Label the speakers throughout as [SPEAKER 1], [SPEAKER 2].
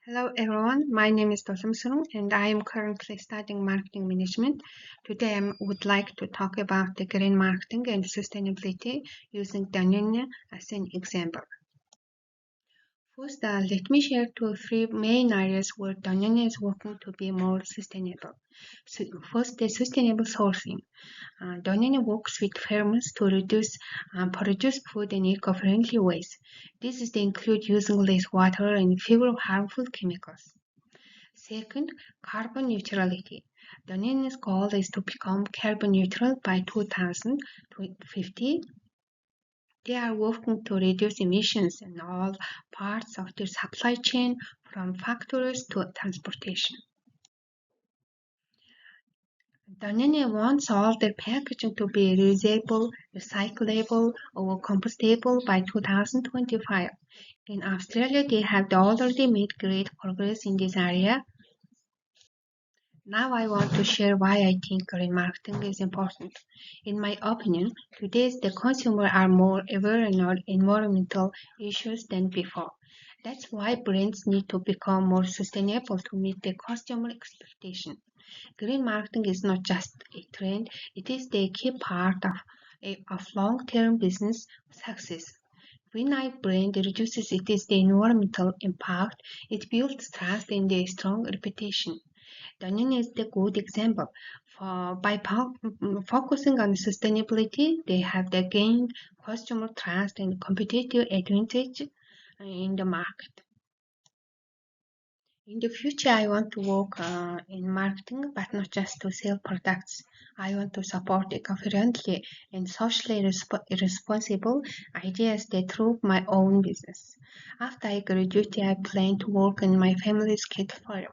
[SPEAKER 1] Hello everyone, my name is Dosum Sung and I am currently studying marketing management. Today I would like to talk about the green marketing and sustainability using Danone as an example. First, let me share two or three main areas where Danone is working to be more sustainable. First, the sustainable sourcing. Danone works with farmers to produce food in eco-friendly ways. This is to include using less water and fewer harmful chemicals. Second, carbon neutrality. Danone's goal is to become carbon neutral by 2050. They are working to reduce emissions in all parts of their supply chain, from factories to transportation. Danone wants all their packaging to be reusable, recyclable, or compostable by 2025. In Australia, they have already made great progress in this area. Now I want to share why I think green marketing is important. In my opinion, today the consumer are more aware of environmental issues than before. That's why brands need to become more sustainable to meet the customer expectation. Green marketing is not just a trend, it is the key part of long-term business success. When a brand reduces its environmental impact, it builds trust and a strong reputation. Danone is the good example. By focusing on sustainability, they have gained customer trust and competitive advantage in the market. In the future, I want to work in marketing, but not just to sell products. I want to support eco-friendly and socially responsible ideas that through my own business. After I graduate, I plan to work in my family's kid farm.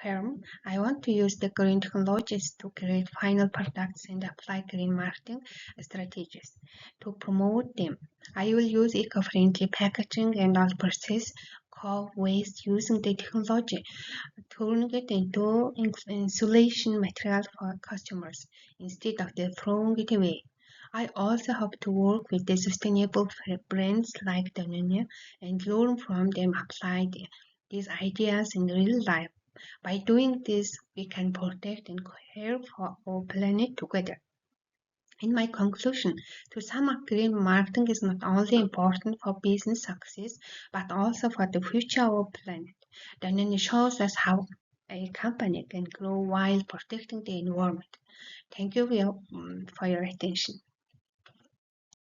[SPEAKER 1] I want to use the green technologies to create final products and apply green marketing strategies to promote them. I will use eco-friendly packaging and all process waste using the technology, turning it into insulation material for customers instead of throwing it away. I also hope to work with the sustainable brands like Danone and learn from them apply these ideas in real life. By doing this, we can protect and care for our planet together. In my conclusion, to sum up, green marketing is not only important for business success, but also for the future of our planet. Danone shows us how a company can grow while protecting the environment. Thank you for your attention.